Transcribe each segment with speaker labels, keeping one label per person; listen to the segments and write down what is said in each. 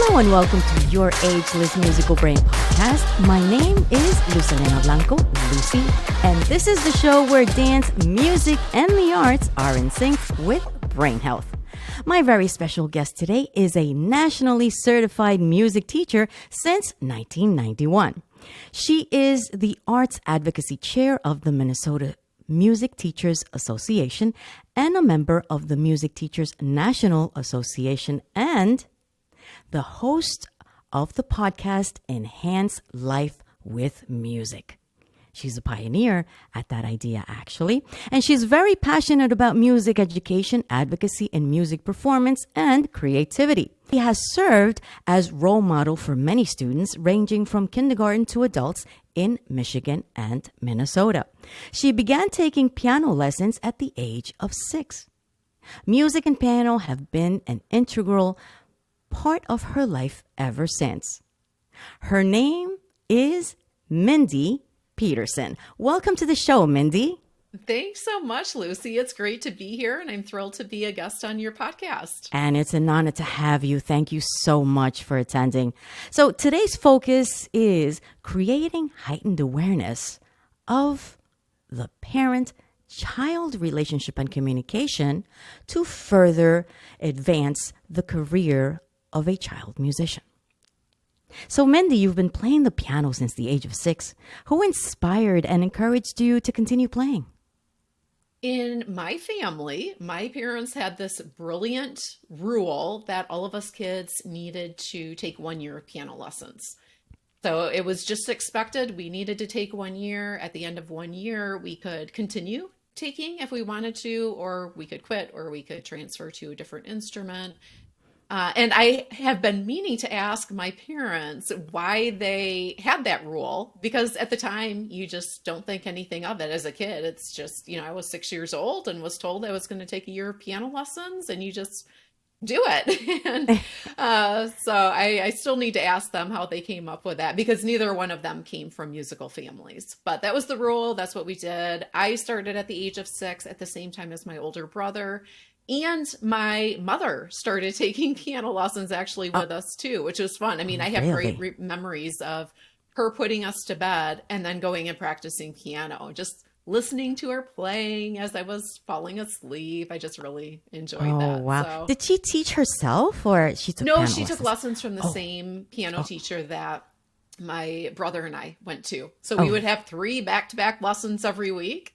Speaker 1: Hello and welcome to your Ageless Musical Brain Podcast. My name is Luz E, Blanco, Lucy, and this is the show where dance, music, and the arts are in sync with brain health. My very special guest today is a nationally certified music teacher since 1991. She is the Arts Advocacy Chair of the Minnesota Music Teachers Association and a member of the Music Teachers National Association and the host of the podcast Enhance Life with Music. She's a pioneer at that idea, actually, and she's very passionate about music education, advocacy, and music performance and creativity. She has served as role model for many students ranging from kindergarten to adults in Michigan and Minnesota. She began taking piano lessons at the age of 6. Music and piano have been an integral part of her life ever since. Her name is Mindy Peterson. Welcome to the show, Mindy.
Speaker 2: Thanks so much, Lucy. It's great to be here, and I'm thrilled to be a guest on your podcast.
Speaker 1: And it's an honor to have you. Thank you so much for attending. So today's focus is creating heightened awareness of the parent-child relationship and communication to further advance the career of a child musician. So, Mindy, you've been playing the piano since the age of 6. Who inspired and encouraged you to continue playing?
Speaker 2: In my family, my parents had this brilliant rule that all of us kids needed to take 1 year of piano lessons. So it was just expected. We needed to take 1 year. At the end of 1 year, we could continue taking if we wanted to, or we could quit, or we could transfer to a different instrument. And I have been meaning to ask my parents why they had that rule, because at the time you just don't think anything of it as a kid. It's just, I was 6 years old and was told I was going to take a year of piano lessons, and you just do it. And so I still need to ask them how they came up with that, because neither one of them came from musical families. But that was the rule. That's what we did. I started at the age of 6 at the same time as my older brother. And my mother started taking piano lessons actually with us too, which was fun. I mean, I have great memories of her putting us to bed and then going and practicing piano, just listening to her playing as I was falling asleep. I just really enjoyed that.
Speaker 1: Oh, wow.
Speaker 2: So,
Speaker 1: did she teach herself or she took piano
Speaker 2: she
Speaker 1: lessons?
Speaker 2: took lessons from the same piano teacher that my brother and I went to. So we would have 3 back-to-back lessons every week.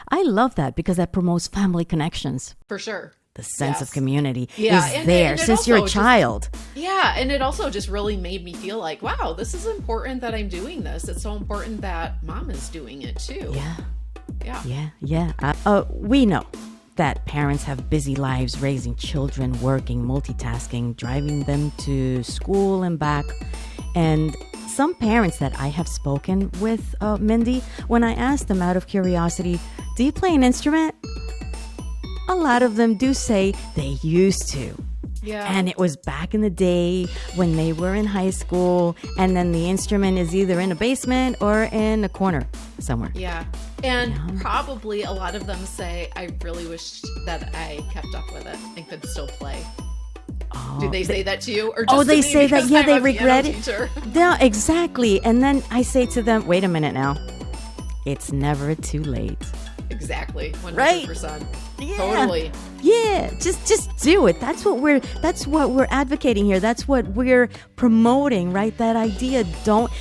Speaker 1: I love that because that promotes family connections.
Speaker 2: For sure.
Speaker 1: The sense of community is
Speaker 2: and
Speaker 1: there since you're a child.
Speaker 2: And it also just really made me feel like, wow, this is important that I'm doing this. It's so important that mom is doing it too. We know that parents have busy lives raising children, working, multitasking, driving them to school and back. And some parents that I have spoken with, Mindy, when I ask them out of curiosity, do you play an instrument? A lot of them do say they used to. Yeah.
Speaker 1: And it was back in the day when they were in high school, and then the instrument is either in a basement or in a corner somewhere.
Speaker 2: Yeah. And probably a lot of them say, I really wish that I kept up with it and could still play. Do they say that to you? Or just
Speaker 1: they
Speaker 2: to me
Speaker 1: say that,
Speaker 2: I'm
Speaker 1: they
Speaker 2: a
Speaker 1: regret
Speaker 2: piano
Speaker 1: it.
Speaker 2: teacher?
Speaker 1: No, exactly. And then I say to them, wait a minute now. It's never too late.
Speaker 2: Exactly. 100%.
Speaker 1: Right? Yeah.
Speaker 2: Totally.
Speaker 1: Yeah, just do it. That's what we're advocating here. That's what we're promoting, right? That idea. Don't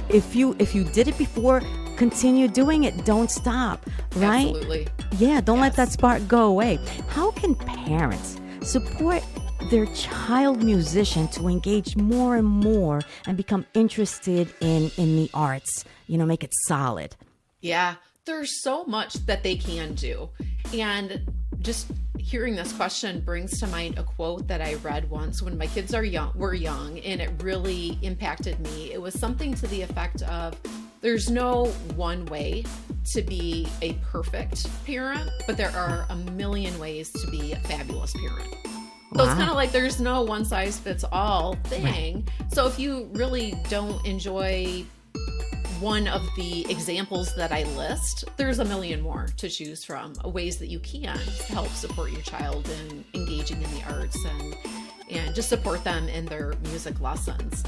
Speaker 1: if you did it before, continue doing it. Don't stop, right?
Speaker 2: Absolutely.
Speaker 1: Yeah, don't let that spark go away. How can parents support their child musician to engage more and more and become interested in the arts, make it solid?
Speaker 2: Yeah, there's so much that they can do. And just hearing this question brings to mind a quote that I read once when my kids were young, and it really impacted me. It was something to the effect of, there's no one way to be a perfect parent, but there are a million ways to be a fabulous parent. So it's kind of like there's no one size fits all thing. Right. So if you really don't enjoy one of the examples that I list, there's a million more to choose from, ways that you can help support your child in engaging in the arts and just support them in their music lessons.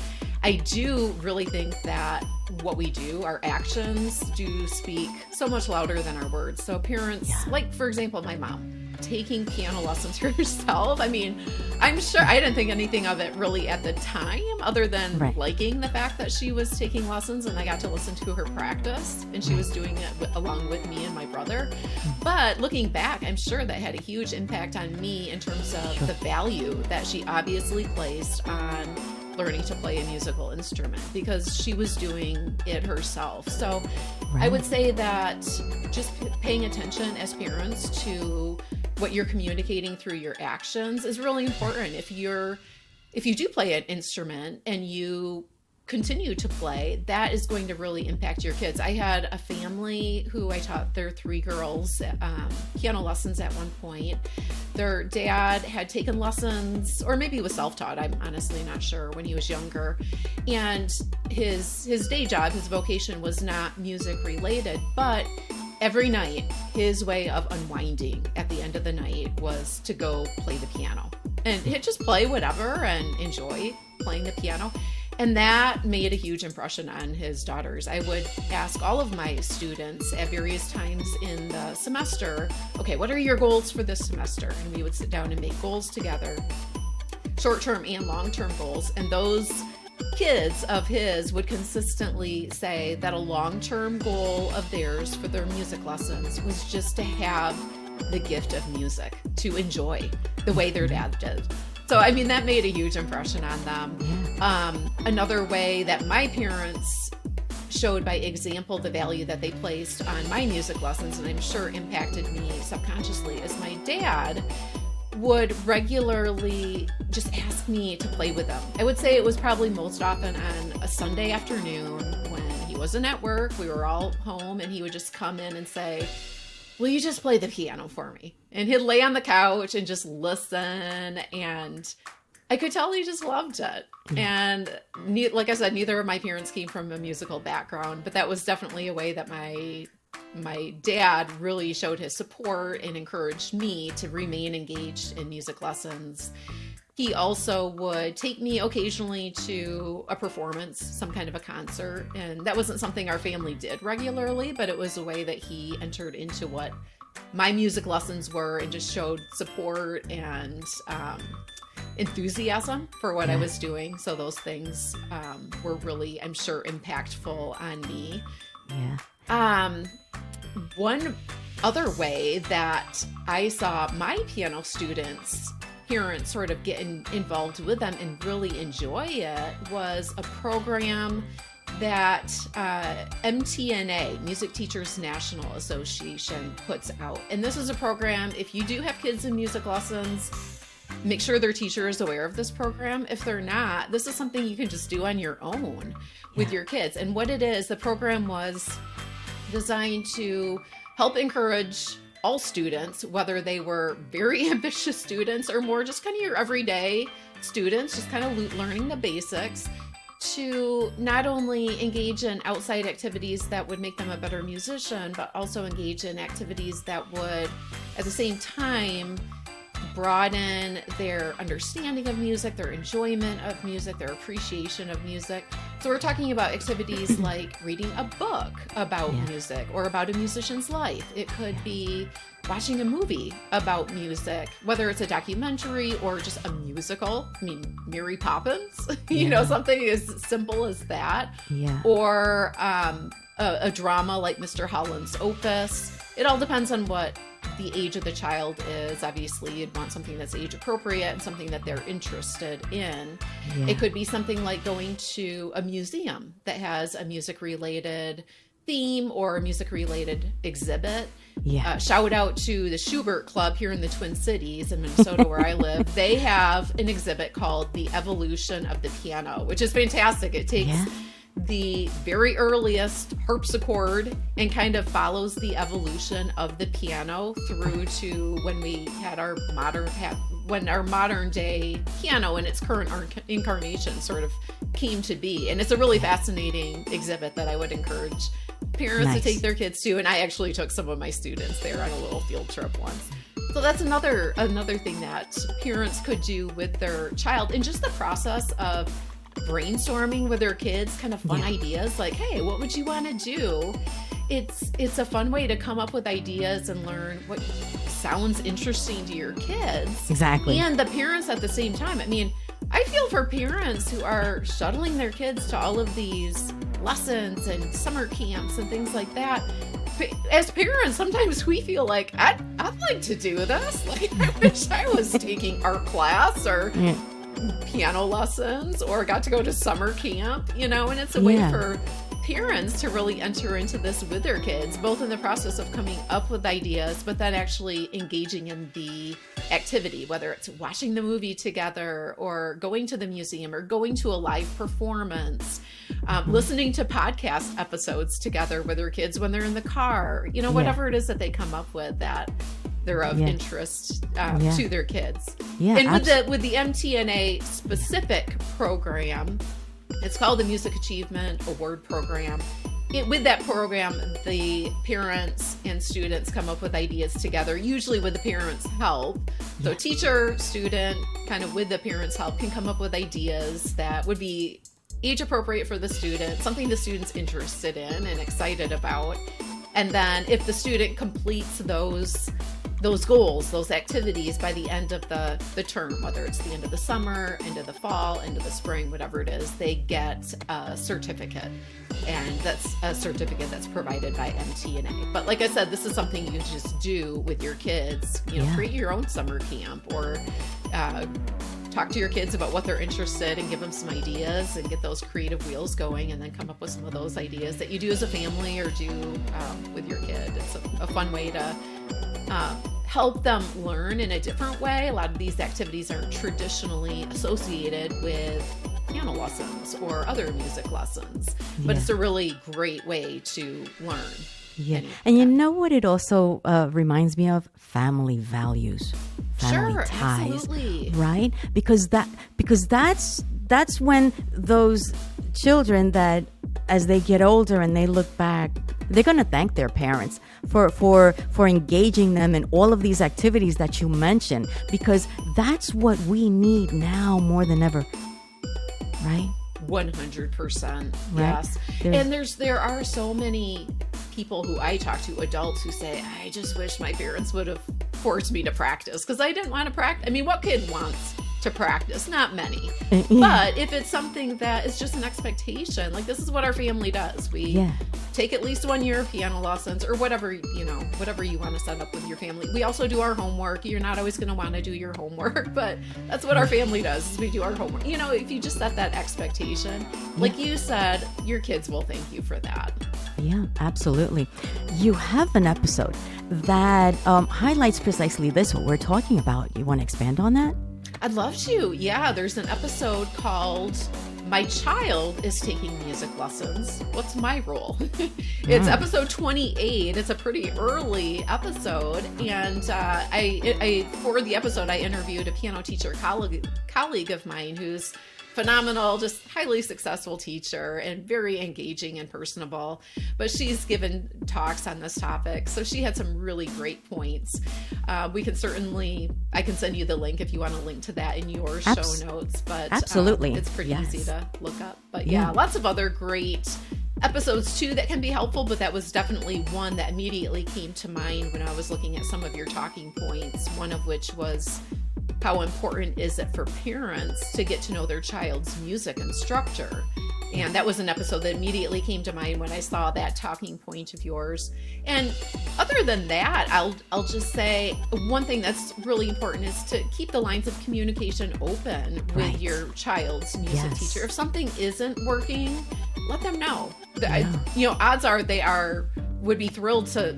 Speaker 2: I do really think that what we do, our actions do speak so much louder than our words. So parents, like for example, my mom, taking piano lessons herself. I mean, I'm sure I didn't think anything of it really at the time, other than liking the fact that she was taking lessons and I got to listen to her practice, and she was doing it along with me and my brother. But looking back, I'm sure that had a huge impact on me in terms of the value that she obviously placed on learning to play a musical instrument, because she was doing it herself. So I would say that just paying attention as parents to what you're communicating through your actions is really important. If you do play an instrument and you continue to play, that is going to really impact your kids. I had a family who I taught their 3 girls piano lessons at one point. Their dad had taken lessons, or maybe he was self-taught, I'm honestly not sure, when he was younger. And his day job, his vocation was not music related, but every night his way of unwinding at the end of the night was to go play the piano. And he'd just play whatever and enjoy playing the piano. And that made a huge impression on his daughters. I would ask all of my students at various times in the semester, okay, what are your goals for this semester? And we would sit down and make goals together, short-term and long-term goals. And those kids of his would consistently say that a long-term goal of theirs for their music lessons was just to have the gift of music, to enjoy the way their dad did. So, I mean, that made a huge impression on them. Another way that my parents showed by example the value that they placed on my music lessons, and I'm sure impacted me subconsciously, is my dad would regularly just ask me to play with him. I would say it was probably most often on a Sunday afternoon when he wasn't at work, we were all home, and he would just come in and say, will you just play the piano for me? And he'd lay on the couch and just listen. And I could tell he just loved it. And like I said, neither of my parents came from a musical background, but that was definitely a way that my dad really showed his support and encouraged me to remain engaged in music lessons. He also would take me occasionally to a performance, some kind of a concert. And that wasn't something our family did regularly, but it was a way that he entered into what my music lessons were and just showed support and enthusiasm for what I was doing. So those things were really, I'm sure, impactful on me. One other way that I saw my piano students, parents sort of getting involved with them and really enjoy it was a program that MTNA, Music Teachers National Association, puts out. And this is a program, if you do have kids in music lessons, make sure their teacher is aware of this program. If they're not, this is something you can just do on your own with your kids. And what it is, the program was designed to help encourage all students, whether they were very ambitious students or more just kind of your everyday students, just kind of learning the basics, to not only engage in outside activities that would make them a better musician, but also engage in activities that would, at the same time, broaden their understanding of music, their enjoyment of music, their appreciation of music. So we're talking about activities like reading a book about music or about a musician's life. It could be watching a movie about music, whether it's a documentary or just a musical. I mean, Mary Poppins, you know, something as simple as that. Or a drama like Mr. Holland's Opus. It all depends on what the age of the child is. Obviously, you'd want something that's age appropriate and something that they're interested in. It could be something like going to a museum that has a music related theme or a music related exhibit. Shout out to the Schubert Club here in the Twin Cities in Minnesota where I live. They have an exhibit called The Evolution of the Piano, which is fantastic. It takes the very earliest harpsichord and kind of follows the evolution of the piano through to when we had our modern day piano in its current incarnation sort of came to be. And it's a really fascinating exhibit that I would encourage parents to take their kids to. And I actually took some of my students there on a little field trip once. So that's another thing that parents could do with their child, and just the process of brainstorming with their kids, kind of fun ideas like, hey, what would you want to do? It's a fun way to come up with ideas and learn what sounds interesting to your kids.
Speaker 1: Exactly.
Speaker 2: And the parents at the same time. I mean, I feel for parents who are shuttling their kids to all of these lessons and summer camps and things like that. As parents, sometimes we feel like, I'd like to do this. Like, I wish I was taking art class or piano lessons or got to go to summer camp, and it's a way for parents to really enter into this with their kids, both in the process of coming up with ideas, but then actually engaging in the activity, whether it's watching the movie together or going to the museum or going to a live performance, listening to podcast episodes together with their kids when they're in the car, whatever it is that they come up with that they're of interest to their kids.
Speaker 1: Yeah,
Speaker 2: and with the MTNA specific program, it's called the Music Achievement Award Program. With that program, the parents and students come up with ideas together, usually with the parents' help. So teacher, student, kind of with the parents' help, can come up with ideas that would be age appropriate for the student, something the student's interested in and excited about. And then if the student completes those goals, those activities by the end of the term, whether it's the end of the summer, end of the fall, end of the spring, whatever it is, they get a certificate. And that's a certificate that's provided by MTNA. But like I said, this is something you just do with your kids, create your own summer camp or talk to your kids about what they're interested in, give them some ideas and get those creative wheels going, and then come up with some of those ideas that you do as a family or do with your kid. It's a fun way to help them learn in a different way. A lot of these activities aren't traditionally associated with piano lessons or other music lessons, but it's a really great way to learn.
Speaker 1: Yeah. And you know what it also reminds me of? Family values, family ties,
Speaker 2: absolutely.
Speaker 1: Right? Because that's when those children that, as they get older and they look back, they're going to thank their parents for engaging them in all of these activities that you mentioned, because that's what we need now more than ever, right?
Speaker 2: 100%. Yes. And there are so many people who I talk to, adults, who say, I just wish my parents would have forced me to practice because I didn't want to practice. I mean, what kid wants to practice? Not many. But if it's something that is just an expectation, like this is what our family does. We take at least 1 year of piano lessons or whatever you want to set up with your family. We also do our homework. You're not always going to want to do your homework, but that's what our family does, is we do our homework. If you just set that expectation, like you said, your kids will thank you for that.
Speaker 1: Yeah, absolutely. You have an episode that highlights precisely this, what we're talking about. You want to expand on that?
Speaker 2: I'd love to. Yeah, there's an episode called My Child is Taking Music Lessons. What's my role? It's episode 28. It's a pretty early episode. And I for the episode, I interviewed a piano teacher colleague of mine who's phenomenal, just highly successful teacher and very engaging and personable. But she's given talks on this topic, so she had some really great points. I can send you the link if you want to link to that in your show notes. But
Speaker 1: absolutely,
Speaker 2: it's pretty easy to look up. But lots of other great episodes too that can be helpful, but that was definitely one that immediately came to mind when I was looking at some of your talking points, one of which was how important is it for parents to get to know their child's music instructor. And that was an episode that immediately came to mind when I saw that talking point of yours. And other than that, I'll just say one thing that's really important is to keep the lines of communication open with your child's music teacher. If something isn't working, let them know. Odds are they would be thrilled to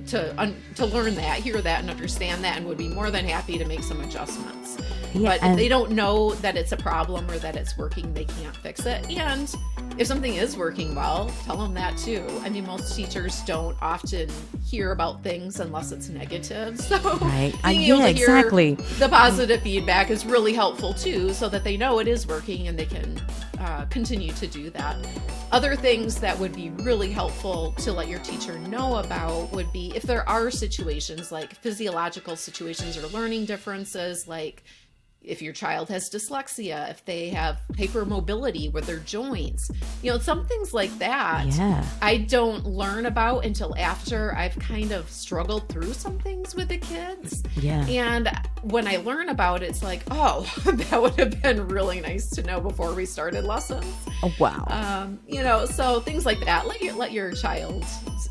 Speaker 2: learn that, hear that, and understand that, and would be more than happy to make some adjustments. But if they don't know that it's a problem or that it's working, they can't fix it. And if something is working well, tell them that too. I mean, most teachers don't often hear about things unless it's negative. So
Speaker 1: Right.
Speaker 2: being able
Speaker 1: Yeah,
Speaker 2: to hear
Speaker 1: exactly.
Speaker 2: the positive feedback is really helpful too, so that they know it is working and they can continue to do that. Other things that would be really helpful to let your teacher know about would be if there are situations like physiological situations or learning differences, like if your child has dyslexia, if they have hypermobility with their joints, some things like that.
Speaker 1: Yeah.
Speaker 2: I don't learn about until after I've kind of struggled through some things with the kids.
Speaker 1: Yeah.
Speaker 2: And when I learn about it, it's like, oh, that would have been really nice to know before we started lessons.
Speaker 1: Oh, wow.
Speaker 2: So things like that. Let your child,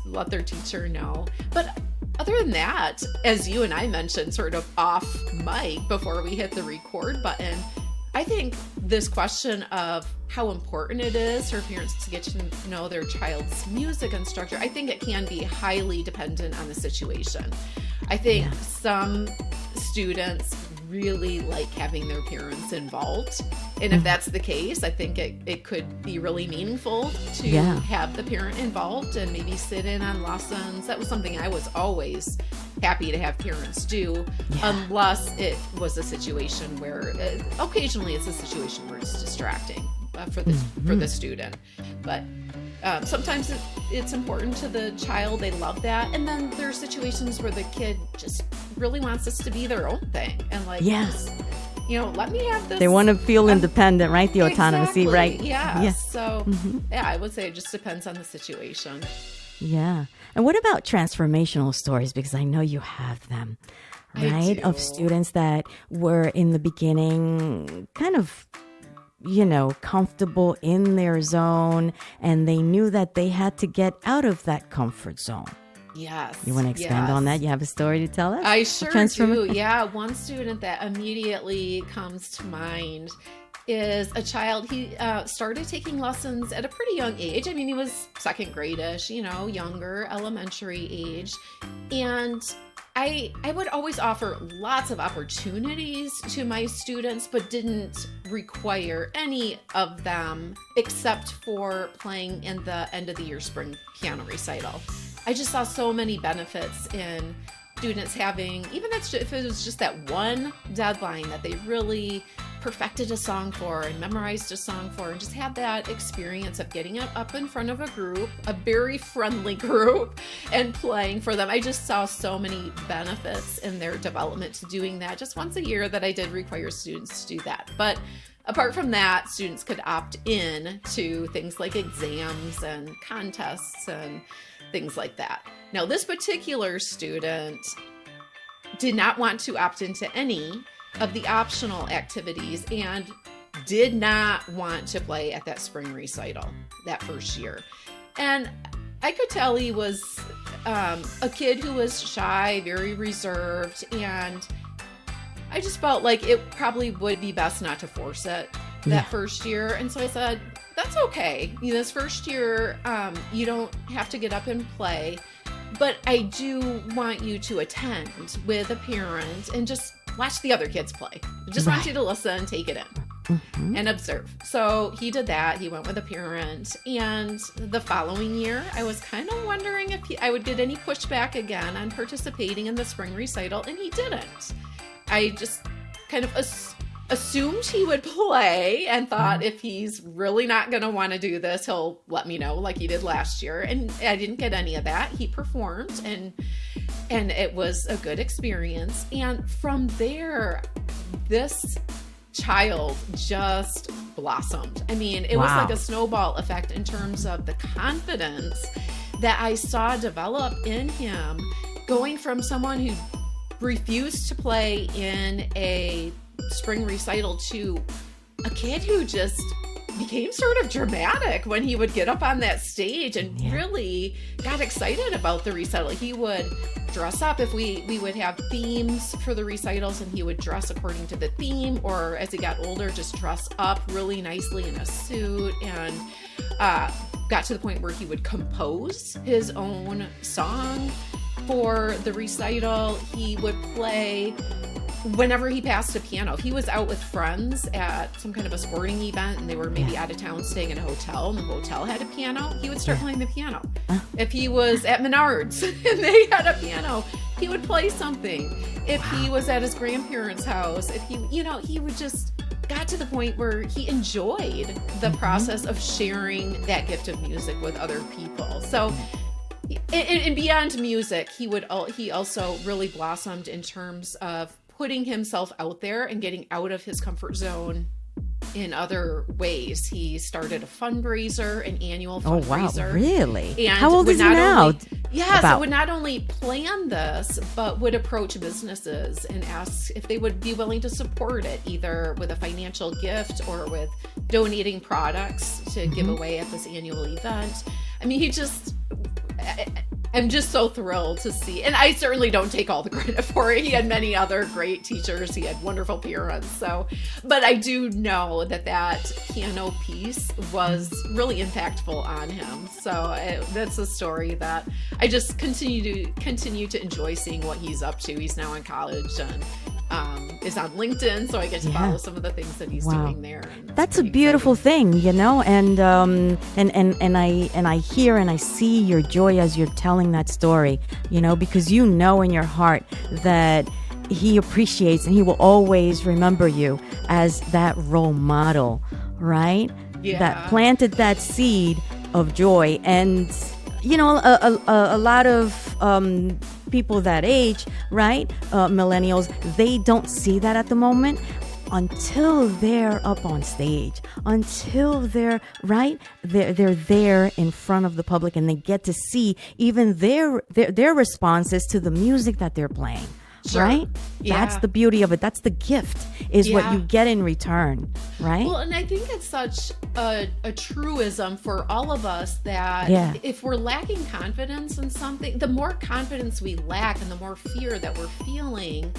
Speaker 2: let their teacher know. But other than that, as you and I mentioned sort of off mic before we hit the record button, I think this question of how important it is for parents to get to know their child's music instructor, I think it can be highly dependent on the situation. I think some students really like having their parents involved. And if that's the case, I think it could be really meaningful to have the parent involved and maybe sit in on lessons. That was something I was always happy to have parents do, unless it was a situation where occasionally it's a situation where it's distracting for the student. But sometimes it's important to the child. They love that. And then there are situations where the kid just really wants us to be their own thing. And just, let me have this.
Speaker 1: They want to feel independent, right? The autonomy, right?
Speaker 2: Yeah. So, I would say it just depends on the situation.
Speaker 1: Yeah. And what about transformational stories? Because I know you have them, right? Of students that were in the beginning kind of comfortable in their zone, and they knew that they had to get out of that comfort zone.
Speaker 2: Yes.
Speaker 1: You want to expand on that? You have a story to tell us?
Speaker 2: I sure do. Yeah. One student that immediately comes to mind is a child. He started taking lessons at a pretty young age. I mean, he was second grade-ish, younger, elementary age. And I would always offer lots of opportunities to my students, but didn't require any of them except for playing in the end of the year spring piano recital. I just saw so many benefits in students having, even if it was just that one deadline that they really perfected a song for and memorized a song for, and just had that experience of getting up in front of a group, a very friendly group, and playing for them. I just saw so many benefits in their development to doing that just once a year, that I did require students to do that. But apart from that, students could opt in to things like exams and contests and things like that. Now, this particular student did not want to opt into any of the optional activities and did not want to play at that spring recital that first year. And I could tell he was a kid who was shy, very reserved, and I just felt like it probably would be best not to force it that first year. And so I said, that's okay. This first year, you don't have to get up and play, but I do want you to attend with a parent and just watch the other kids play. I just want you to listen, take it in, and observe. So he did that. He went with a parent. And the following year, I was kind of wondering if I would get any pushback again on participating in the spring recital, and he didn't. I just kind of assumed he would play and thought if he's really not going to want to do this, he'll let me know like he did last year. And I didn't get any of that. He performed and it was a good experience. And from there, this child just blossomed. I mean, it was like a snowball effect in terms of the confidence that I saw develop in him, going from someone who refused to play in a spring recital to a kid who just became sort of dramatic when he would get up on that stage and really got excited about the recital. He would dress up if we would have themes for the recitals, and he would dress according to the theme, or as he got older, just dress up really nicely in a suit, and got to the point where he would compose his own song for the recital. He would play whenever he passed a piano, if he was out with friends at some kind of a sporting event and they were maybe out of town staying in a hotel and the hotel had a piano, he would start playing the piano. If he was at Menards and they had a piano, he would play something. If he was at his grandparents' house, if he, he would just got to the point where he enjoyed the process of sharing that gift of music with other people. So, and beyond music, he also really blossomed in terms of putting himself out there and getting out of his comfort zone in other ways. He started a fundraiser, an annual fundraiser.
Speaker 1: Oh, wow. Really?
Speaker 2: And
Speaker 1: how old is he now?
Speaker 2: Yes, would not only plan this, but would approach businesses and ask if they would be willing to support it, either with a financial gift or with donating products to give away at this annual event. I mean, I'm just so thrilled to see, and I certainly don't take all the credit for it. He had many other great teachers. He had wonderful parents. But I do know that piano piece was really impactful on him. So that's a story that I just continue to enjoy seeing what he's up to. He's now in college and is on LinkedIn, so I get to follow some of the things that he's doing there.
Speaker 1: That's a beautiful thing, and I hear and I see your joy as you're telling that story, because in your heart that he appreciates and he will always remember you as that role model, right? Yeah. That planted that seed of joy. And a lot of people that age, right? Millennials, they don't see that at the moment until they're up on stage, until they're right. They're there in front of the public and they get to see even their responses to the music that they're playing. Sure. Right? Yeah. That's the beauty of it. That's the gift, is what you get in return, right?
Speaker 2: Well, and I think it's such a truism for all of us that if we're lacking confidence in something, the more confidence we lack and the more fear that we're feeling,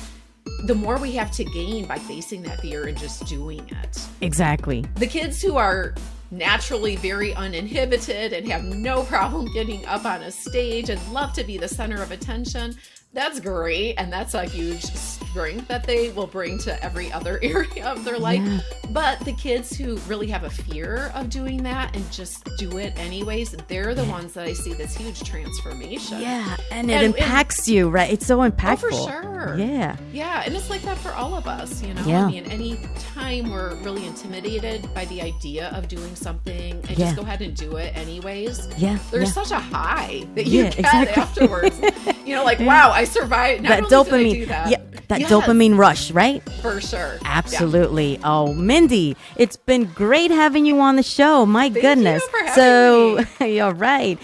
Speaker 2: the more we have to gain by facing that fear and just doing it.
Speaker 1: Exactly.
Speaker 2: The kids who are naturally very uninhibited and have no problem getting up on a stage and love to be the center of attention, that's great, and that's a huge strength that they will bring to every other area of their life. Yeah. But the kids who really have a fear of doing that and just do it anyways, they're the ones that I see this huge transformation.
Speaker 1: Yeah, and it impacts you, right? It's so impactful.
Speaker 2: Oh, for sure.
Speaker 1: Yeah.
Speaker 2: Yeah, and it's like that for all of us,
Speaker 1: Yeah.
Speaker 2: I mean, any time we're really intimidated by the idea of doing something and just go ahead and do it anyways, there's such a high that you get afterwards. Wow, I survived. Not
Speaker 1: that
Speaker 2: only
Speaker 1: dopamine,
Speaker 2: did I do that,
Speaker 1: that dopamine rush, right?
Speaker 2: For sure.
Speaker 1: Absolutely. Yeah. Oh, Mindy, it's been great having you on the show. My goodness.
Speaker 2: Thank you for having
Speaker 1: me. You're right.